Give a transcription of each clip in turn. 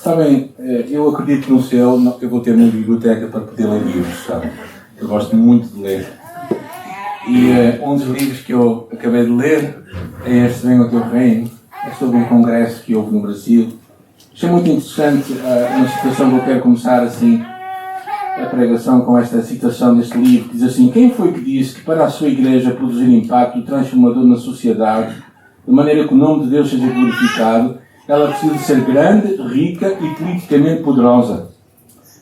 Sabem, eu acredito que no céu eu vou ter uma biblioteca para poder ler livros, sabem? Eu gosto muito de ler. E um dos livros que eu acabei de ler é este Venha o Teu Reino. É sobre um congresso que houve no Brasil. Achei muito interessante uma citação que eu quero começar assim a pregação com esta citação deste livro, que diz assim: quem foi que disse que para a sua igreja produzir impacto transformador na sociedade, de maneira que o nome de Deus seja glorificado, ela precisa de ser grande, rica e politicamente poderosa?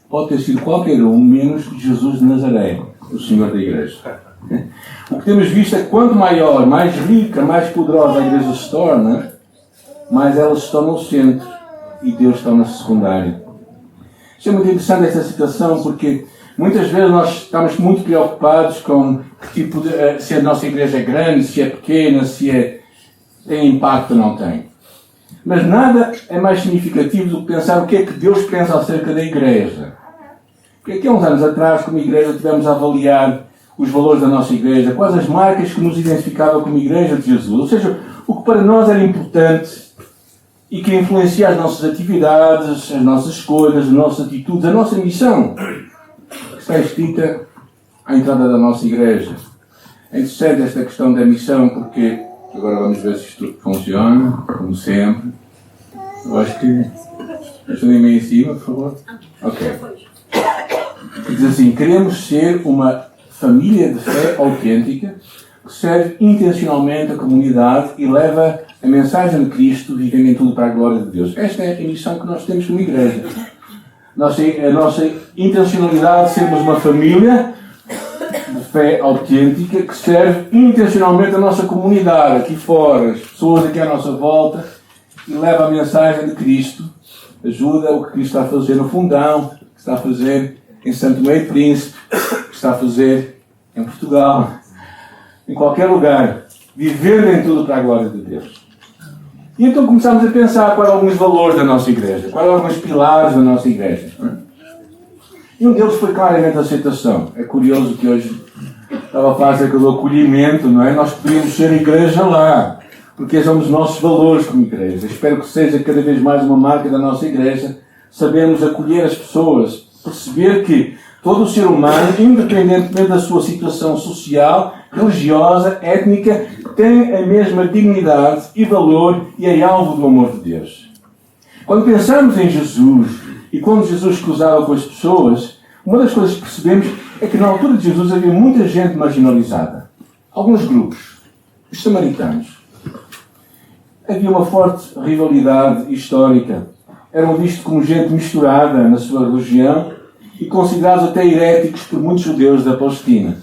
Pode ter sido qualquer um, menos Jesus de Nazaré, o Senhor da igreja. O que temos visto é que quanto maior, mais rica, mais poderosa a igreja se torna, mais ela se torna o centro e Deus torna-se secundário. Isto é muito interessante esta citação, porque muitas vezes nós estamos muito preocupados com que tipo de, se a nossa igreja é grande, se é pequena, se tem impacto ou não tem. Mas nada é mais significativo do que pensar o que é que Deus pensa acerca da igreja. Porque aqui há uns anos atrás, como igreja, tivemos a avaliar os valores da nossa igreja, quais as marcas que nos identificavam como igreja de Jesus. Ou seja, o que para nós era importante e que influencia as nossas atividades, as nossas escolhas, as nossas atitudes, a nossa missão, que está escrita à entrada da nossa igreja. É interessante esta questão da missão, porque agora vamos ver se isto funciona, como sempre. Eu acho que... Ajudem-me aí em cima, por favor. Ok. Diz assim: queremos ser uma família de fé autêntica que serve intencionalmente a comunidade e leva a mensagem de Cristo, vivendo em tudo para a glória de Deus. Esta é a missão que nós temos como igreja. A nossa intencionalidade de sermos uma família de fé autêntica que serve intencionalmente a nossa comunidade, aqui fora, as pessoas aqui à nossa volta, e leva a mensagem de Cristo, ajuda o que Cristo está a fazer no Fundão, que está a fazer em Santo Tomé e Príncipe, que está a fazer em Portugal, em qualquer lugar, vivendo em tudo para a glória de Deus. E então começámos a pensar quais eram alguns valores da nossa igreja, quais eram alguns pilares da nossa igreja. E um deles foi claramente a aceitação. É curioso que hoje estava a falar acerca do acolhimento, não é? Nós podíamos ser igreja lá, porque esses são os nossos valores como igreja. Espero que seja cada vez mais uma marca da nossa igreja, sabermos acolher as pessoas, perceber que todo o ser humano, independentemente da sua situação social, religiosa, étnica, tem a mesma dignidade e valor e é alvo do amor de Deus. Quando pensamos em Jesus e quando Jesus cruzava com as pessoas, uma das coisas que percebemos é que na altura de Jesus havia muita gente marginalizada. Alguns grupos, os samaritanos. Havia uma forte rivalidade histórica. Eram vistos como gente misturada na sua religião e considerados até heréticos por muitos judeus da Palestina.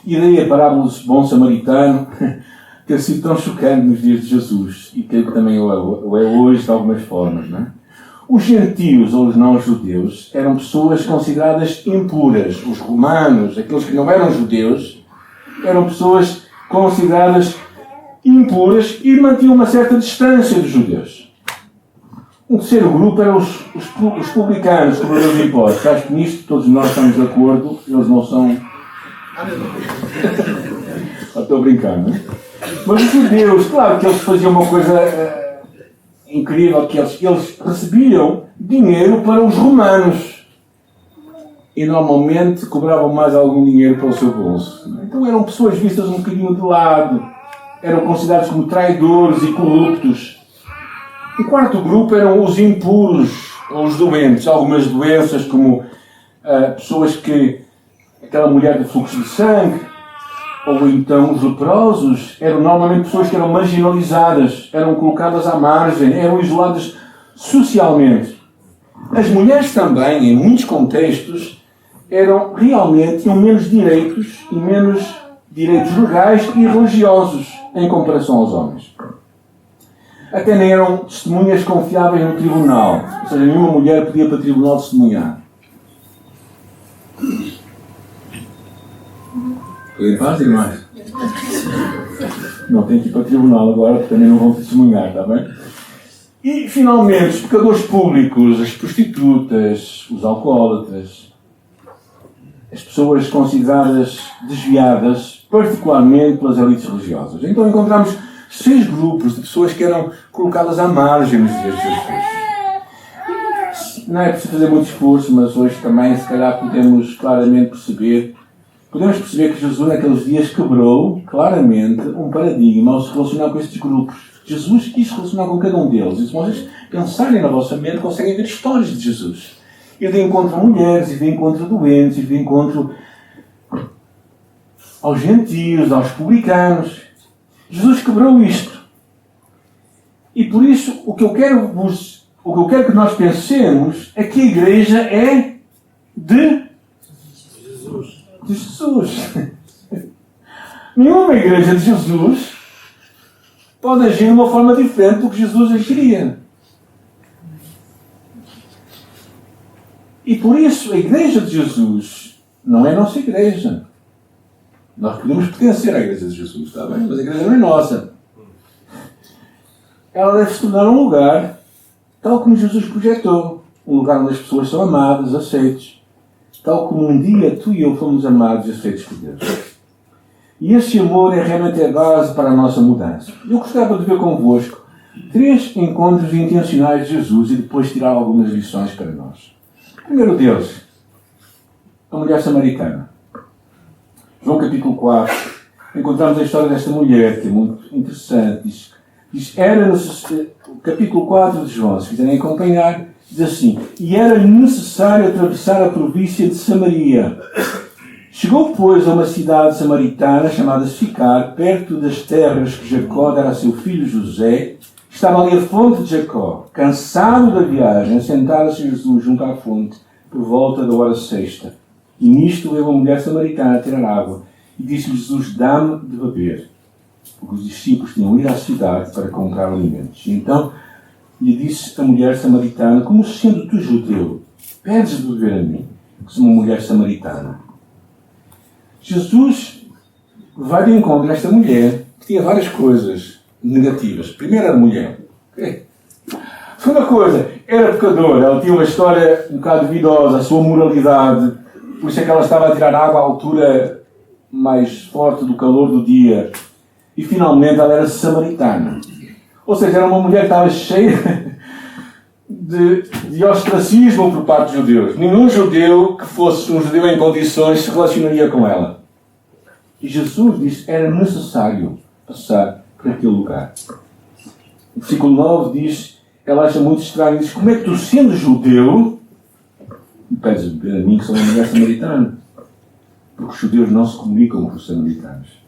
E daí a parábola do bom samaritano ter sido tão chocante nos dias de Jesus, e creio que também o é hoje de algumas formas, não é? Os gentios ou os não-judeus eram pessoas consideradas impuras. Os romanos, aqueles que não eram judeus, eram pessoas consideradas impuras e mantinham uma certa distância dos judeus. Um terceiro grupo eram os publicanos, cobradores de impostos. Acho que nisto todos nós estamos de acordo. Eles não são... Estou a brincar, não é? Mas os judeus, claro que eles faziam uma coisa incrível, que eles recebiam dinheiro para os romanos. E normalmente cobravam mais algum dinheiro para o seu bolso. Então eram pessoas vistas um bocadinho de lado. Eram considerados como traidores e corruptos. O quarto grupo eram os impuros, ou os doentes. Algumas doenças, como pessoas que... aquela mulher de fluxo de sangue, ou então os leprosos, eram normalmente pessoas que eram marginalizadas, eram colocadas à margem, eram isoladas socialmente. As mulheres também, em muitos contextos, tinham menos direitos e menos direitos legais e religiosos em comparação aos homens. Até nem eram testemunhas confiáveis no tribunal. Ou seja, nenhuma mulher podia para o tribunal testemunhar. Podem fazer mais? Não, tem que ir para o tribunal agora, porque também não vão testemunhar, está bem? E, finalmente, os pecadores públicos, as prostitutas, os alcoólatras, as pessoas consideradas desviadas, particularmente pelas elites religiosas. Então encontramos 6 grupos de pessoas que eram colocadas à margem nos dias de Jesus. não é preciso fazer muito esforço, mas hoje também, se calhar, podemos claramente perceber que Jesus, naqueles dias, quebrou claramente um paradigma ao se relacionar com estes grupos. Jesus quis se relacionar com cada um deles. E se vocês pensarem na vossa mente, conseguem ver histórias de Jesus. Ele de encontro a mulheres, e de encontro a doentes, e de encontro aos gentios, aos publicanos. Jesus quebrou isto. E por isso, o que eu quero que nós pensemos é que a igreja é de Jesus. Nenhuma igreja de Jesus pode agir de uma forma diferente do que Jesus agiria. E por isso, a igreja de Jesus não é nossa igreja. Nós podemos pertencer à igreja de Jesus, está bem? Mas a igreja não é nossa. Ela deve se tornar um lugar tal como Jesus projetou. Um lugar onde as pessoas são amadas, aceites. Tal como um dia tu e eu fomos amados e aceitos por Deus. E esse amor é realmente a base para a nossa mudança. Eu gostava de ver convosco 3 encontros intencionais de Jesus e depois tirar algumas lições para nós. Primeiro deles, a mulher samaritana. João capítulo 4, encontramos a história desta mulher, que é muito interessante. Diz capítulo 4 de João, se quiserem acompanhar, diz assim: e era necessário atravessar a província de Samaria. Chegou, pois, a uma cidade samaritana chamada Sicar, perto das terras que Jacó dera a seu filho José. Estava ali a fonte de Jacó. Cansado da viagem, sentara-se Jesus junto à fonte, por volta da hora sexta. E nisto veio uma mulher samaritana a tirar água. E disse-lhe Jesus: dá-me de beber. Porque os discípulos tinham ido à cidade para comprar alimentos. E então lhe disse a mulher samaritana: como sendo tu judeu, pedes de beber a mim, que sou uma mulher samaritana? Jesus vai de encontro a esta mulher que tinha várias coisas negativas. Primeiro, era mulher. Okay. Segunda coisa, era pecadora. Ela tinha uma história um bocado duvidosa, a sua moralidade. Por isso é que ela estava a tirar água à altura mais forte do calor do dia. E finalmente ela era samaritana. Ou seja, era uma mulher que estava cheia de ostracismo por parte dos judeus. Nenhum judeu que fosse um judeu em condições se relacionaria com ela. E Jesus disse que era necessário passar por aquele lugar. O versículo 9 diz, ela acha muito estranho, diz: como é que tu, sendo judeu, me pedes beber a mim, que sou uma mulher samaritana? Porque os judeus não se comunicam com os samaritanos.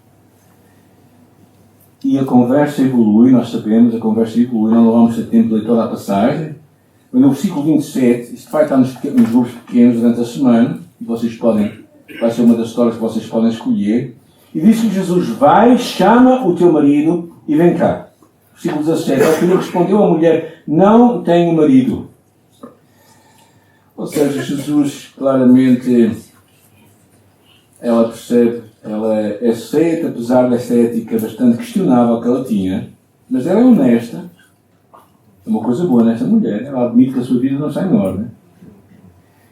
E a conversa evolui, nós sabemos, a conversa evolui, não vamos ter tempo de ler toda a passagem. Mas no versículo 27, isto vai estar nos grupos pequenos durante a semana, e vocês podem, vai ser uma das histórias que vocês podem escolher. E diz que Jesus vai, chama o teu marido e vem cá. Versículo 17, ao que lhe respondeu a mulher: não tenho marido. Ou seja, Jesus claramente, ela percebe, ela aceita, apesar dessa ética bastante questionável que ela tinha, mas ela é honesta. É uma coisa boa nesta mulher, ela admite que a sua vida não está em ordem.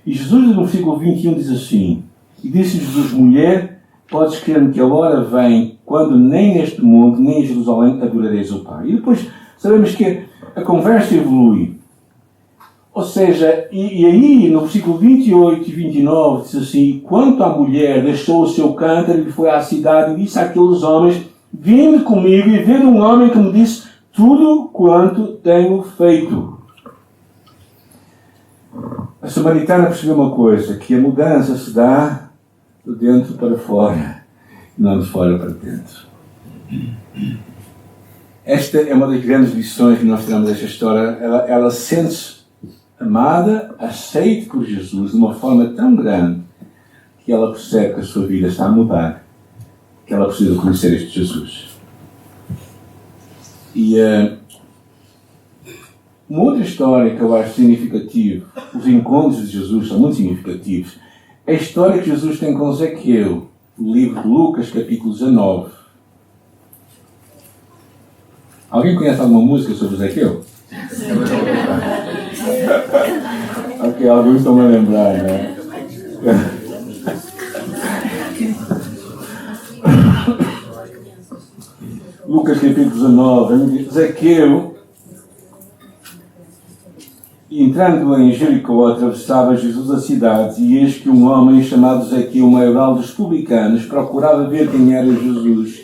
E Jesus, no versículo 21, diz assim: e disse Jesus: mulher, podes crer-me que a hora vem quando nem neste monte, nem em Jerusalém adorareis o Pai. E depois sabemos que a conversa evolui. Ou seja, e aí no versículo 28 e 29 diz assim: quanto à mulher, deixou o seu cântaro e foi à cidade e disse àqueles homens: vinde comigo e vede um homem que me disse tudo quanto tenho feito. A samaritana percebeu uma coisa, que a mudança se dá de dentro para fora, não de fora para dentro. Esta é uma das grandes lições que nós tiramos desta história. Ela sente-se amada, aceite por Jesus de uma forma tão grande que ela percebe que a sua vida está a mudar, que ela precisa conhecer este Jesus. E uma outra história que eu acho significativa, os encontros de Jesus são muito significativos, é a história que Jesus tem com Zaqueu, no livro de Lucas, capítulo 19. Alguém conhece alguma música sobre Zaqueu? Ok, alguns estão a lembrar, não é? Lucas capítulo 19, Zaqueu, E entrando em Jericó, atravessava Jesus a cidade, e eis que um homem chamado Zaqueu, maioral dos publicanos, procurava ver quem era Jesus,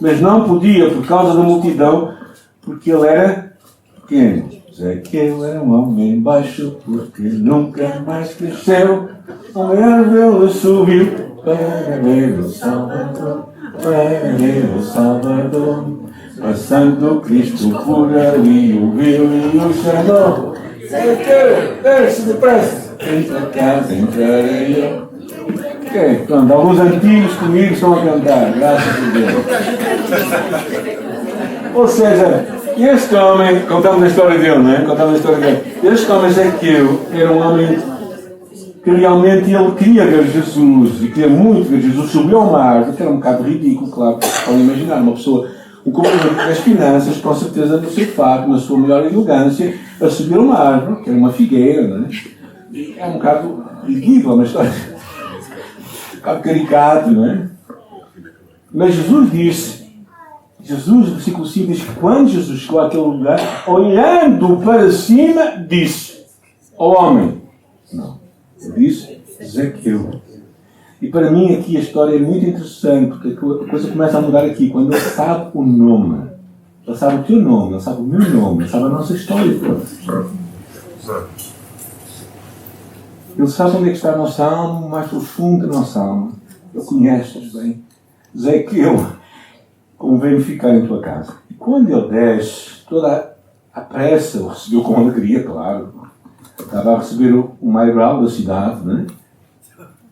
mas não podia por causa da multidão, porque ele era pequeno. Zaqueu era um homem baixo, porque nunca mais cresceu. O maior vê-lo subiu para ver o Salvador, para ver o Salvador. Passando Cristo por ali, o viu e o chamou. Zaqueu, desce depressa, entra a casa, entrarei eu. Ok, pronto, alguns antigos comigo estão a cantar, graças a Deus. Ou seja, este homem, contamos a história dele, não é? Contamos a história dele. Este homem Zaqueu era um homem que realmente ele queria ver Jesus, e queria muito ver Jesus. Subiu ao mar, que era um bocado ridículo, claro, podem imaginar, uma pessoa, um comandante das finanças, com certeza no seu fato, na sua melhor elegância, a subir uma árvore, que era uma figueira, não é? E é um bocado ridículo, uma história, um bocado caricato, não é? Mas Jesus, versículo 5, diz que quando Jesus chegou àquele lugar, olhando para cima, disse ao homem, não, ele disse Zaqueu. E para mim aqui a história é muito interessante, porque a coisa começa a mudar aqui, quando ele sabe o nome. Ele sabe o teu nome, ele sabe o meu nome, ele sabe a nossa história toda. Ele sabe onde é que está a nossa alma, mais profundo da nossa alma. Ele conhece-nos bem. Zaqueu, convém ficar em tua casa. E quando ele desce, toda a pressa, o recebeu com alegria, claro. Estava a receber o maioral da cidade, não é?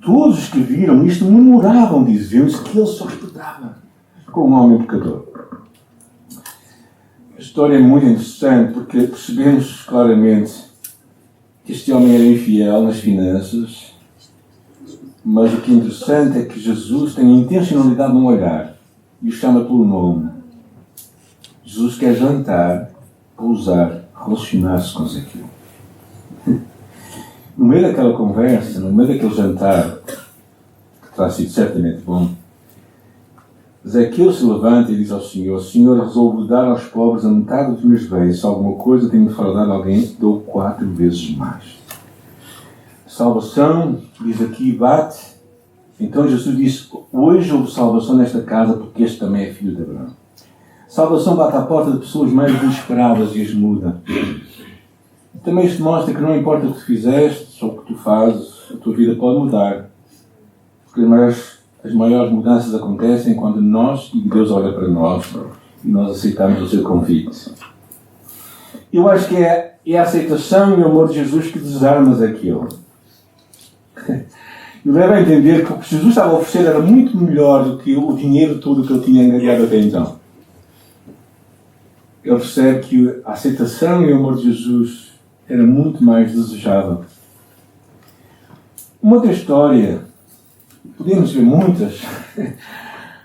Todos os que viram isto murmuravam, diziam-se que ele só estudava com um homem pecador. A história é muito interessante porque percebemos claramente que este homem era infiel nas finanças, mas o que é interessante é que Jesus tem a intencionalidade de um olhar e o chama pelo nome. Jesus quer jantar, pousar, relacionar-se com Zaqueu. No meio daquela conversa, no meio daquele jantar, que terá sido certamente bom, Zaqueu se levanta e diz ao Senhor: Senhor, resolvo dar aos pobres a metade dos meus bens. Se alguma coisa tenho de defraudar alguém, dou 4 vezes mais. Salvação, diz aqui, bate. Então Jesus disse: hoje houve salvação nesta casa, porque este também é filho de Abraão. Salvação bate à porta de pessoas mais desesperadas e as muda. Também isto mostra que não importa o que tu fizeste ou o que tu fazes, a tua vida pode mudar. Porque as maiores mudanças acontecem quando nós e Deus olha para nós e nós aceitamos o seu convite. Eu acho que é a aceitação e o amor de Jesus que desarma Zaqueu. E leva a entender que o que Jesus estava a oferecer era muito melhor do que o dinheiro todo que ele tinha angariado até então. Ele percebe que a aceitação e o amor de Jesus era muito mais desejável. Uma outra história, podemos ver muitas,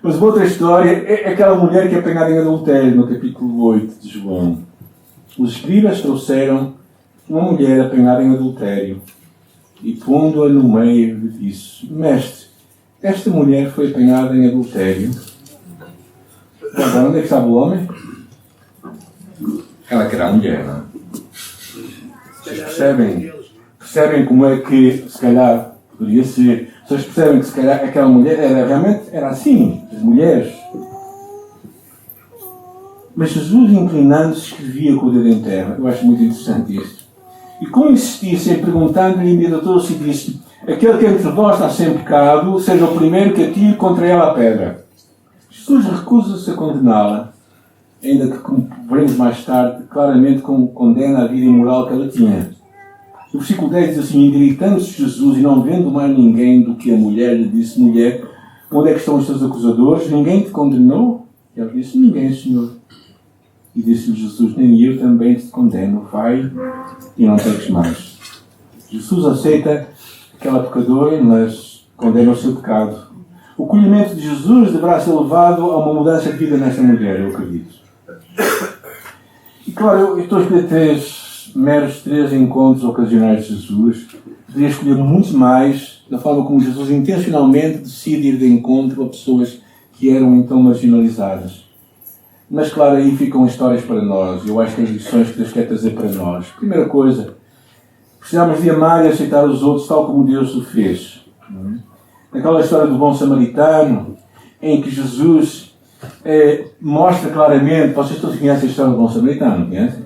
mas uma outra história é aquela mulher que é apanhada em adultério, no capítulo 8 de João. Os escribas trouxeram uma mulher apanhada em adultério e pondo-a no meio lhe disse: Mestre, esta mulher foi apanhada em adultério. Agora, onde é que estava o homem? Ela que era a mulher, não é? Vocês percebem como é que, se calhar, poderia ser. Vocês percebem que, se calhar, aquela mulher realmente era assim, as mulheres. Mas Jesus, inclinando-se, escrevia com o dedo em terra. Eu acho muito interessante isto. E como insistissem, perguntando-lhe, endireitou-se e disse: aquele que entre vós está sem pecado, seja o primeiro que atire contra ela a pedra. Jesus recusa-se a condená-la, ainda que, como veremos mais tarde, claramente condena a vida imoral que ela tinha. O versículo 10 diz assim: endireitando-se Jesus e não vendo mais ninguém do que a mulher, lhe disse: mulher, onde é que estão os teus acusadores? Ninguém te condenou? E ela disse: ninguém, Senhor. E disse-lhe Jesus: nem eu também te condeno. Vai e não peques mais. Jesus aceita aquela pecadora, mas condena o seu pecado. O acolhimento de Jesus deverá ser levado a uma mudança de vida nesta mulher, eu acredito. E claro, eu estou a escolher meros três encontros ocasionais de Jesus. Poderia escolher muitos mais, da forma como Jesus intencionalmente decide ir de encontro a pessoas que eram então marginalizadas. Mas claro, aí ficam histórias para nós. Eu acho que as lições que Deus quer trazer para nós. Primeira coisa, Precisamos de amar e aceitar os outros tal como Deus o fez. Naquela história do bom samaritano, em que Jesus mostra claramente, vocês todos conhecem a história do bom samaritano, conhecem?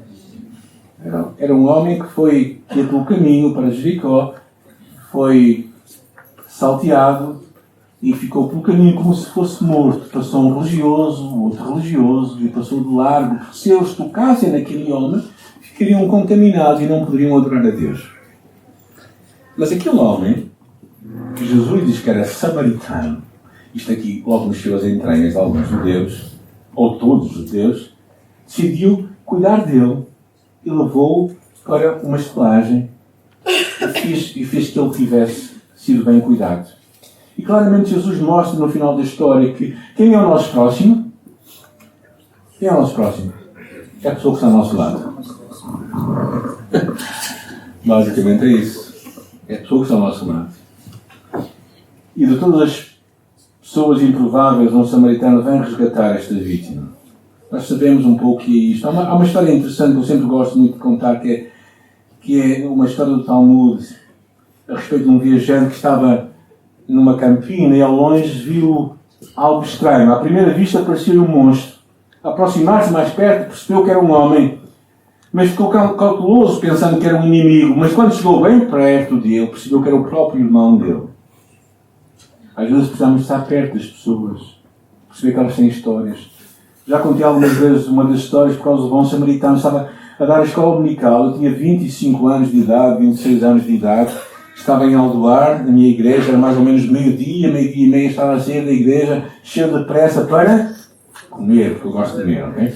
Era um homem que ia pelo caminho para Jericó, foi salteado e ficou pelo caminho como se fosse morto. Passou um religioso, outro religioso, e passou de largo. Se eles tocassem naquele homem, ficariam contaminados e não poderiam adorar a Deus. Mas aquele homem, que Jesus diz que era samaritano, isto aqui logo mexeu as entranhas de alguns judeus, ou todos os judeus, decidiu cuidar dele e levou-o para uma estalagem e fez que ele tivesse sido bem cuidado. E claramente Jesus mostra no final da história que quem é o nosso próximo? Quem é o nosso próximo? É a pessoa que está ao nosso lado. Basicamente é isso. É a pessoa que está ao nosso lado. E de todas as pessoas improváveis, um samaritano vem resgatar esta vítima. Nós sabemos um pouco que é isto. Há uma história interessante que eu sempre gosto muito de contar, que é uma história do Talmud, a respeito de um viajante que estava numa campina e ao longe viu algo estranho. À primeira vista parecia um monstro. Aproximar-se mais perto percebeu que era um homem, mas ficou cauteloso pensando que era um inimigo. Mas quando chegou bem perto dele, percebeu que era o próprio irmão dele. Às vezes precisamos estar perto das pessoas, perceber que elas têm histórias. Já contei algumas vezes uma das histórias por causa do bom samaritano. Estava a dar a escola dominical. Eu tinha 25 anos de idade, 26 anos de idade. Estava em Aldoar, na minha igreja, era mais ou menos meio-dia e meia. Estava a sair da igreja, cheio de pressa para comer, porque eu gosto de comer, ok?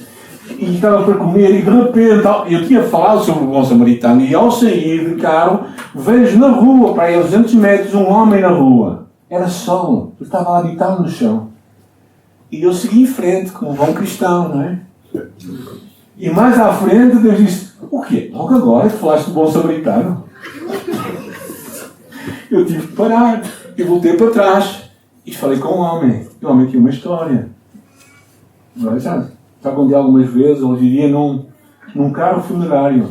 E estava para comer e de repente, eu tinha falado sobre o bom samaritano e ao sair de carro, vejo na rua, para aí a 200 metros, um homem na rua. Era sol, eu estava lá deitado no chão. E eu segui em frente, como um bom cristão, não é? E mais à frente, Deus disse: o quê? Logo agora que falaste do bom samaritano? Eu tive que parar. Eu voltei para trás. E falei com o homem. E o homem tinha uma história. Já contei algumas vezes, ele vivia num carro funerário.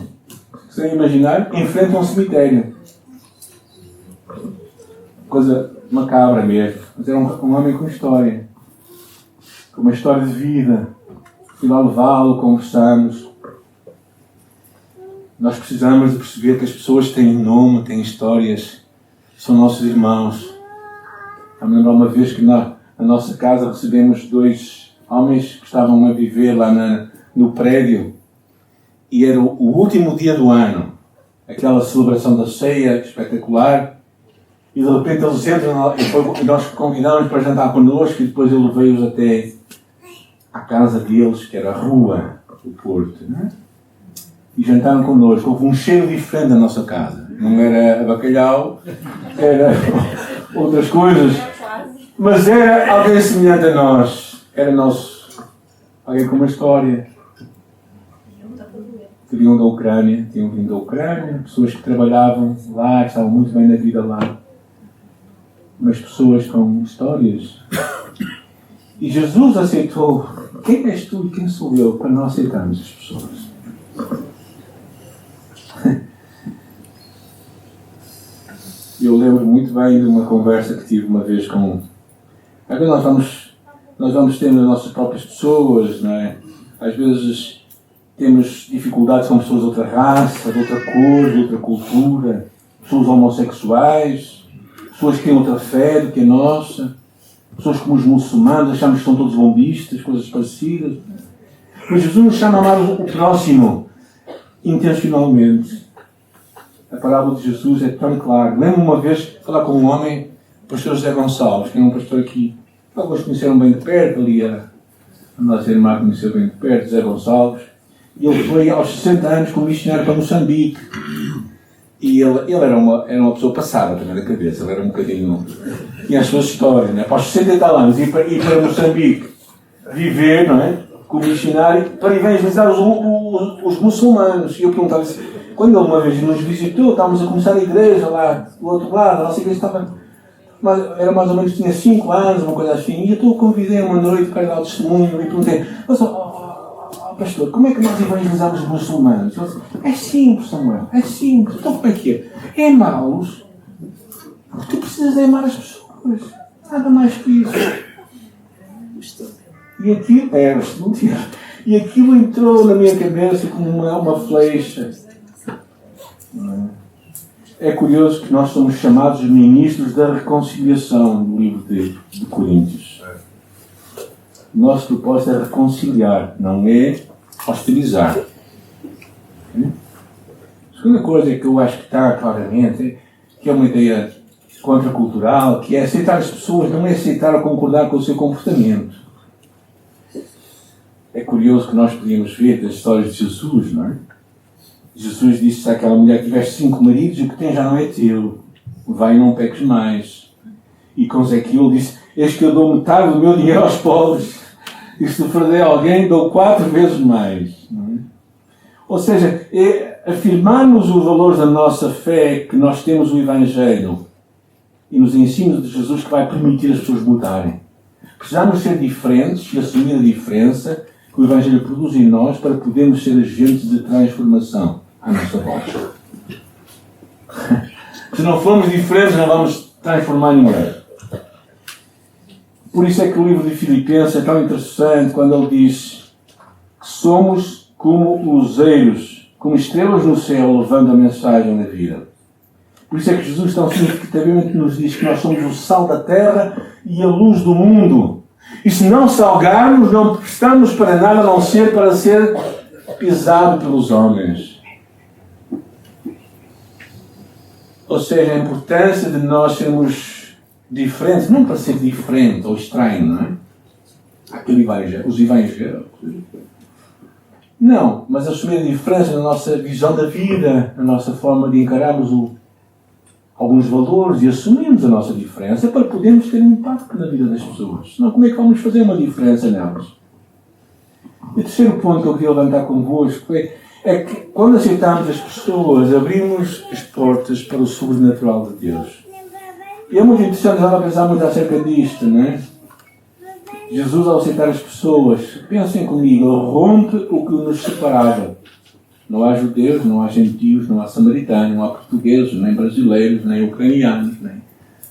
Sem imaginar, em frente a um cemitério. Coisa macabra mesmo. Mas era um homem com história. Com uma história de vida. Fui lá levá-lo, conversamos. Nós precisamos de perceber que as pessoas têm nome, têm histórias. São nossos irmãos. Eu me lembro uma vez que na nossa casa recebemos 2 homens que estavam a viver lá no prédio. E era o último dia do ano. Aquela celebração da ceia espetacular. E de repente eles entram e nós convidámos para jantar connosco e depois ele veio-os até à casa deles, que era a rua do Porto. Não é? E jantaram connosco. Houve um cheiro diferente da nossa casa. Não era bacalhau, era outras coisas. Mas era alguém semelhante a nós. Era alguém com uma história. Que vinham da Ucrânia, tinham vindo da Ucrânia, pessoas que trabalhavam lá, que estavam muito bem na vida lá. Mas pessoas com histórias. E Jesus aceitou. Quem és tu e quem sou eu para não aceitarmos as pessoas? Eu lembro muito bem de uma conversa que tive uma vez com... Às vezes nós vamos ter as nossas próprias pessoas, não é? Às vezes temos dificuldades com pessoas de outra raça, de outra cor, de outra cultura, pessoas homossexuais, pessoas que têm outra fé do que a nossa, pessoas como os muçulmanos, achamos que são todos bombistas, coisas parecidas. Mas Jesus nos chama a amar o próximo intencionalmente. A parábola de Jesus é tão clara. Lembro-me uma vez falar com um homem, o pastor José Gonçalves, que é um pastor aqui. Alguns conheceram bem de perto, ali a nossa irmã conheceu bem de perto, José Gonçalves. E ele foi aos 60 anos como missionário para Moçambique. E ele era uma pessoa passada também da cabeça. Ele era um bocadinho... Tinha as suas histórias, não é? Para os 60 e tal anos, ir para Moçambique viver, não é? Como missionário, para evangelizar os muçulmanos. E eu perguntava assim, quando ele uma vez nos visitou, estávamos a começar a igreja lá do outro lado, a nossa igreja estava... Era mais ou menos, tinha 5 anos, uma coisa assim, e eu convidei uma noite para dar o testemunho e perguntei, pastor, como é que nós evangelizamos os muçulmanos? Eu disse, é simples, Samuel, é simples. Então como é que é? É amá-los. Tu precisas de amar as pessoas. Nada mais que isso. E aquilo entrou na minha cabeça como uma flecha. É curioso que nós somos chamados ministros da reconciliação no livro de Coríntios. O nosso propósito é reconciliar, não é hostilizar. A segunda coisa que eu acho que está claramente, que é uma ideia contracultural, que é aceitar as pessoas, não é aceitar ou concordar com o seu comportamento. É curioso que nós podíamos ver das histórias de Jesus, não é? Jesus disse àquela mulher que tiveste 5 maridos e o que tens já não é teu. Vai e não peques mais. E com Zequiel disse, eis que eu dou metade do meu dinheiro aos pobres. E se perder alguém, dou 4 vezes mais. Não é? Ou seja, é afirmarmos o valor da nossa fé, que nós temos o Evangelho e nos ensinos de Jesus que vai permitir as pessoas mudarem. Precisamos ser diferentes e assumir a diferença que o Evangelho produz em nós para podermos ser agentes de transformação à nossa volta. Se não formos diferentes, não vamos transformar ninguém. Por isso é que o livro de Filipenses é tão interessante quando ele diz que somos como luzeiros, como estrelas no céu, levando a mensagem da vida. Por isso é que Jesus tão significativamente nos diz que nós somos o sal da terra e a luz do mundo. E se não salgarmos, não prestamos para nada a não ser para ser pisado pelos homens. Ou seja, a importância de nós sermos diferentes, não para ser diferente ou estranho, não é? Os evangelhos. Não, mas assumir a diferença na nossa visão da vida, na nossa forma de encararmos alguns valores e assumirmos a nossa diferença para podermos ter um impacto na vida das pessoas. Senão, como é que vamos fazer uma diferença nelas? E o terceiro ponto que eu queria levantar convosco é que quando aceitamos as pessoas, abrimos as portas para o sobrenatural de Deus. E é muito interessante a pensar muito acerca disto, não é? Jesus, ao aceitar as pessoas, pensem comigo, rompe o que nos separava. Não há judeus, não há gentios, não há samaritanos, não há portugueses, nem brasileiros, nem ucranianos, nem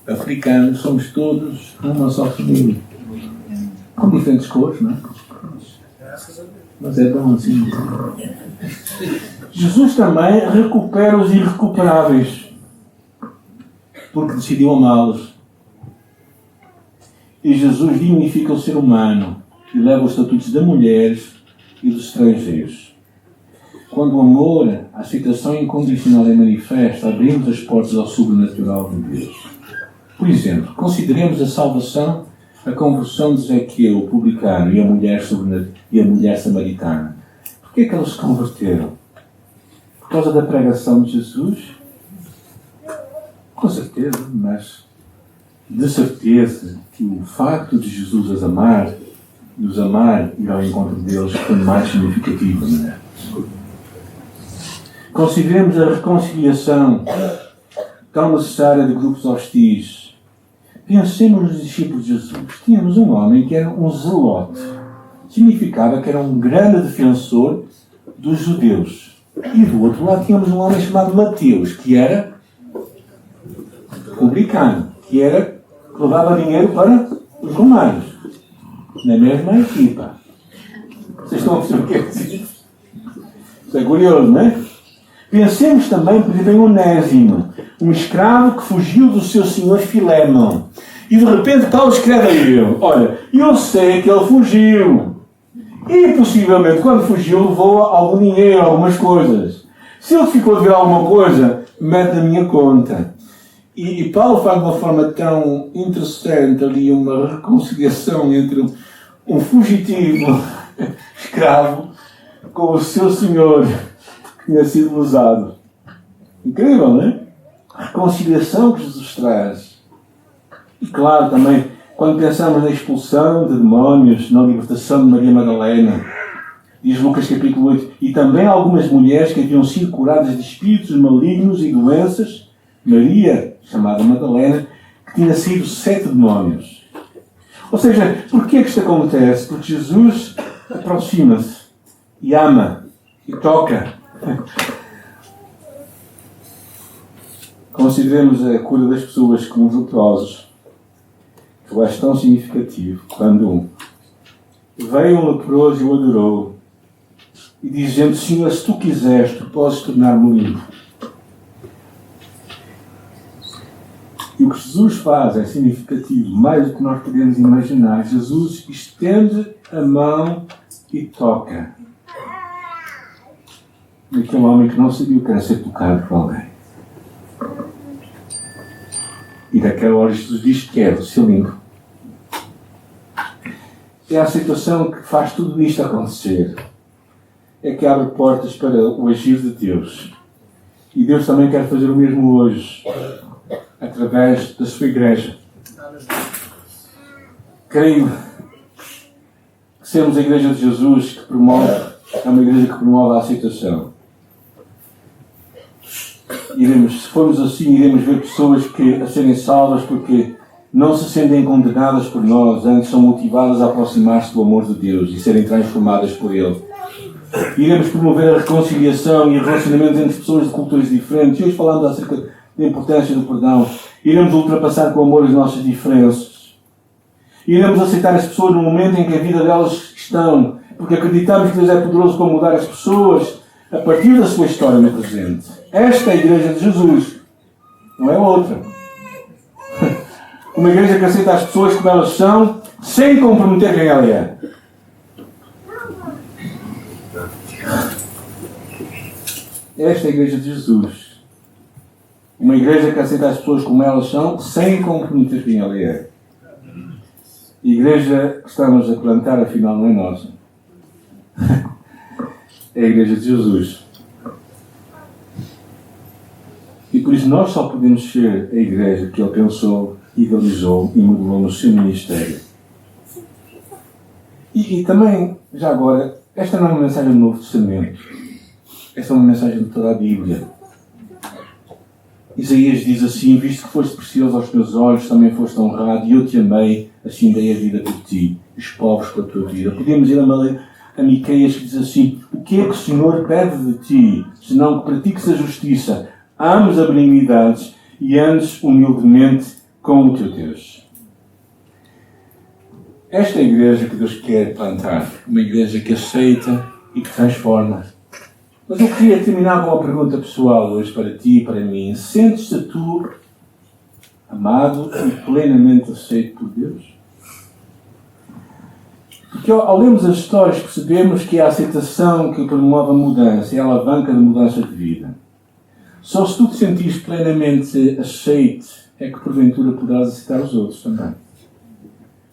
africanos. Somos todos uma só família. Com diferentes cores, não é? Mas é bom assim. Jesus também recupera os irrecuperáveis, porque decidiu amá-los. E Jesus dignifica o ser humano e leva os estatutos das mulheres e dos estrangeiros. Quando o amor, a aceitação incondicional é manifesta, abrimos as portas ao sobrenatural de Deus. Por exemplo, consideremos a salvação, a conversão de Zequeu, o publicano, e a mulher samaritana. Por que é que eles se converteram? Por causa da pregação de Jesus? Com certeza, mas de certeza que o facto de Jesus os amar e ir ao encontro deles foi mais significativo, não é? Consideremos a reconciliação tão necessária de grupos hostis. Pensemos nos discípulos de Jesus. Tínhamos um homem que era um zelote. Significava que era um grande defensor dos judeus. E do outro lado tínhamos um homem chamado Mateus, que era publicano, que levava dinheiro para os romanos. Na mesma equipa. Vocês estão a perceber o que é que diz? Isso é curioso, não é? Pensemos também, por exemplo, em Onésimo, um escravo que fugiu do seu senhor Filémon. E de repente Paulo escreve a ele, olha, eu sei que ele fugiu. E possivelmente quando fugiu levou algum dinheiro, algumas coisas. Se ele ficou a ver alguma coisa, mete na minha conta. E Paulo faz de uma forma tão interessante ali uma reconciliação entre um fugitivo escravo com o seu senhor que tinha sido usado. Incrível, não é? A reconciliação que Jesus traz. E claro, também, quando pensamos na expulsão de demónios, na libertação de Maria Madalena, diz Lucas capítulo 8, e também algumas mulheres que haviam sido curadas de espíritos malignos e doenças, Maria, chamada Madalena, que tinha sido 7 demónios. Ou seja, porquê que isto acontece? Porque Jesus aproxima-se e ama e toca. Consideremos a cura das pessoas como os leprosos, que eu acho tão significativo, quando veio um leproso e o adorou, e dizendo: Senhor, se tu quiseres, tu podes tornar-me limpo. E o que Jesus faz é significativo, mais do que nós podemos imaginar. Jesus estende a mão e toca naquele homem que não sabia o que era ser tocado por alguém. E daquela hora Jesus diz: quero ser limpo. É a situação que faz tudo isto acontecer. É que abre portas para o agir de Deus. E Deus também quer fazer o mesmo hoje, através da sua igreja. Creio que sermos a igreja de Jesus que promove, é uma igreja que promove a aceitação. Se formos assim, iremos ver pessoas a serem salvas porque não se sentem condenadas por nós, antes são motivadas a aproximar-se do amor de Deus e serem transformadas por Ele. Iremos promover a reconciliação e o relacionamento entre pessoas de culturas diferentes. E hoje, falando acerca da importância do perdão, iremos ultrapassar com amor as nossas diferenças. Iremos aceitar as pessoas no momento em que a vida delas estão, porque acreditamos que Deus é poderoso para mudar as pessoas a partir da sua história no presente. Esta é a igreja de Jesus, não é outra. Uma igreja que aceita as pessoas como elas são, sem comprometer quem ela é. Esta é a igreja de Jesus. Uma igreja que aceita as pessoas como elas são, sem comprometer quem ela é. A igreja que estamos a plantar, afinal, não é nossa. É a igreja de Jesus. E por isso nós só podemos ser a igreja que Ele pensou, idealizou e modelou no seu ministério. E também, já agora, esta não é uma mensagem do Novo Testamento. Esta é uma mensagem de toda a Bíblia. Isaías diz assim: visto que foste precioso aos meus olhos, também foste honrado, e eu te amei, assim dei a vida por ti, os povos pela tua vida. Podemos ir a Miqueias, que diz assim: o que é que o Senhor pede de ti, senão que pratiques a justiça, ames a benignidade e andes humildemente com o teu Deus. Esta é a igreja que Deus quer plantar, uma igreja que aceita e que transforma. Mas eu queria terminar com uma pergunta pessoal hoje para ti e para mim. Sentes-te tu amado e plenamente aceito por Deus? Porque ao lermos as histórias percebemos que é a aceitação que promove a mudança, é a alavanca de mudança de vida. Só se tu te sentires plenamente aceito é que porventura poderás aceitar os outros também.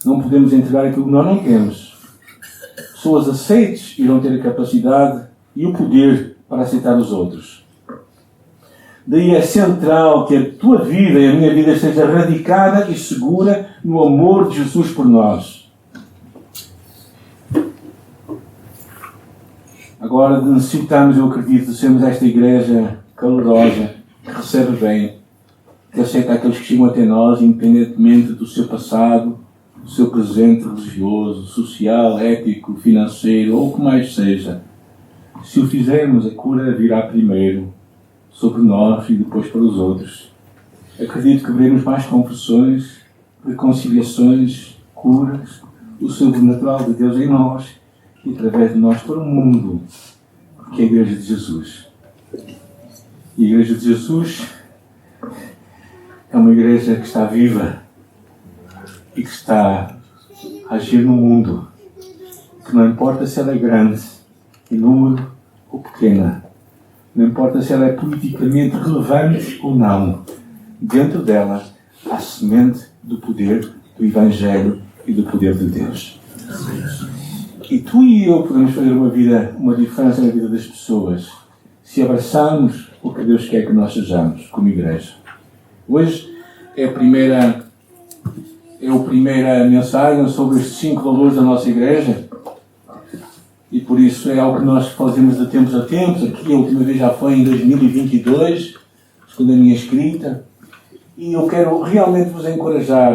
Não podemos entregar aquilo que nós não temos. Pessoas aceites irão ter a capacidade e o poder para aceitar os outros. Daí é central que a tua vida e a minha vida esteja radicada e segura no amor de Jesus por nós. Agora necessitamos, eu acredito, de sermos esta igreja calorosa, que recebe bem, que aceita aqueles que chegam até nós, independentemente do seu passado, do seu presente religioso, social, ético, financeiro, ou o que mais seja. Se o fizermos, a cura virá primeiro sobre nós e depois para os outros. Acredito que veremos mais conversões, reconciliações, curas, o sobrenatural de Deus em nós e através de nós para o mundo, que é a Igreja de Jesus. E a Igreja de Jesus é uma igreja que está viva e que está a agir no mundo, que não importa se ela é grande em número ou pequena, não importa se ela é politicamente relevante ou não, dentro dela há semente do poder do Evangelho e do poder de Deus. E tu e eu podemos fazer uma diferença na vida das pessoas se abraçarmos o que Deus quer que nós sejamos como igreja. Hoje é a primeira mensagem sobre estes 5 valores da nossa igreja. E por isso é algo que nós fazemos de tempos a tempos. Aqui a última vez já foi em 2022, segundo a minha escrita. E eu quero realmente vos encorajar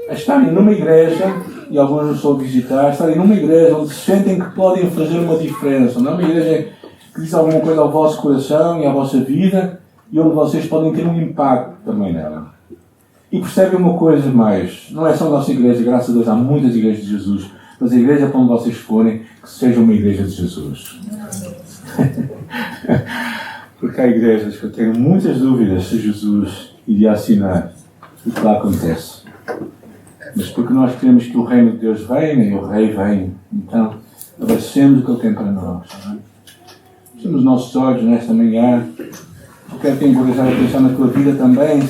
a estarem numa igreja e alguns nos estão a visitar, estarem numa igreja onde sentem que podem fazer uma diferença. Não é uma igreja que diz alguma coisa ao vosso coração e à vossa vida e onde vocês podem ter um impacto também nela. E percebem uma coisa mais, não é só a nossa igreja, graças a Deus há muitas igrejas de Jesus, mas a igreja para onde vocês forem, que seja uma igreja de Jesus. Porque há igrejas que eu tenho muitas dúvidas se Jesus iria assinar o que lá acontece. Mas porque nós queremos que o reino de Deus venha e o rei venha, então abracemos o que ele tem para nós. Fechamos os nossos olhos nesta manhã. Eu quero te encorajar a pensar na tua vida também.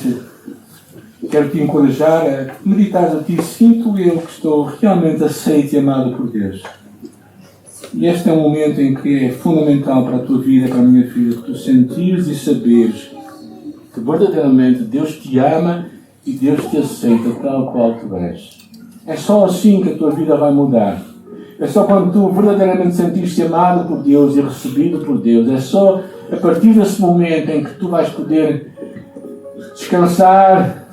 Quero te encorajar a meditar a ti. Sinto eu que estou realmente aceito e amado por Deus. E este é um momento em que é fundamental para a tua vida, para a minha vida, que tu sentires e saberes que verdadeiramente Deus te ama e Deus te aceita tal qual tu és. É só assim que a tua vida vai mudar. É só quando tu verdadeiramente sentires-te amado por Deus e recebido por Deus. É só a partir desse momento em que tu vais poder descansar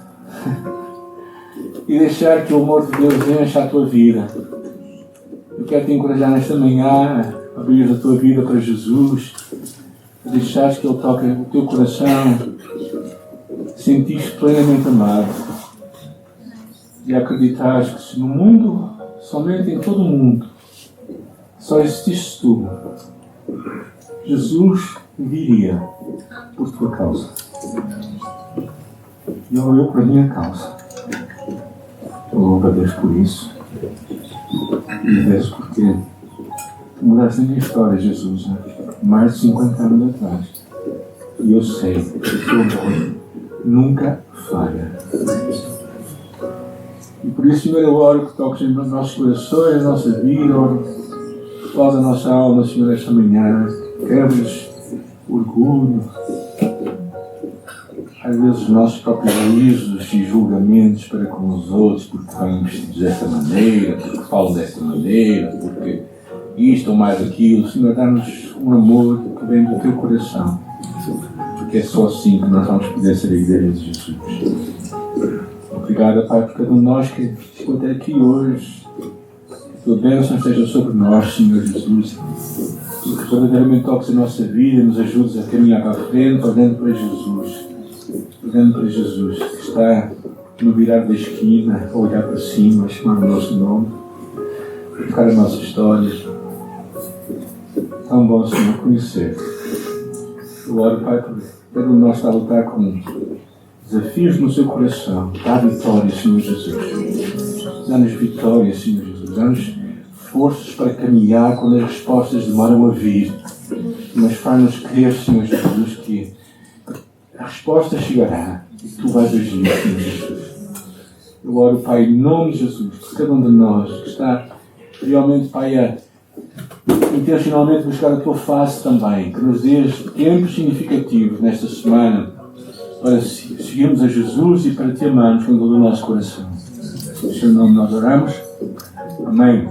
e deixar que o amor de Deus encha a tua vida. Eu quero te encorajar nesta manhã a abrir a tua vida para Jesus, a deixares que Ele toque o teu coração, sentir-te plenamente amado e acreditares que se no mundo, somente em todo o mundo, só existisse tu, Jesus viria por tua causa. E Ele veio por minha causa. Eu louvo a Deus por isso. E agradeço porque tu mudaste a minha história, Jesus, mais de 50 anos atrás. E eu sei que o teu amor nunca falha. E por isso, Senhor, eu oro que toques em nossos corações, a nossa vida, oro que toques a nossa alma, Senhor, esta manhã. Quebres orgulho, às vezes os nossos próprios juízos e julgamentos para com os outros, porque vêm vestidos desta maneira, porque falam desta maneira, porque isto ou mais aquilo. Senhor, dá-nos um amor que vem do teu coração, porque é só assim que nós vamos poder ser a igreja de Jesus. Obrigado, Pai, por cada um de nós que chegou até aqui hoje. Que a tua bênção esteja sobre nós, Senhor Jesus. Que verdadeiramente toques a nossa vida e nos ajudes a caminhar para a frente, olhando para Jesus. Olhando para Jesus, que está no virar da esquina, a olhar para cima, a chamar o nosso nome, a tocar a nossa história. Tão bom, Senhor, conhecer. Eu oro, Pai, por cada um de nós está a lutar com desafios no seu coração. Dá vitória, Senhor Jesus. Dá-nos vitória, Senhor Jesus. Dá-nos forças para caminhar quando as respostas demoram a vir. Mas faz-nos crer, Senhor Jesus, que a resposta chegará e tu vais agir, Senhor Jesus. Eu oro, Pai, em nome de Jesus, por cada um de nós que está realmente, Pai, a intencionalmente buscar a tua face também, que nos dês tempos significativos nesta semana para seguirmos a Jesus e para te amarmos com todo o nosso coração. Em seu nome nós oramos. Amém.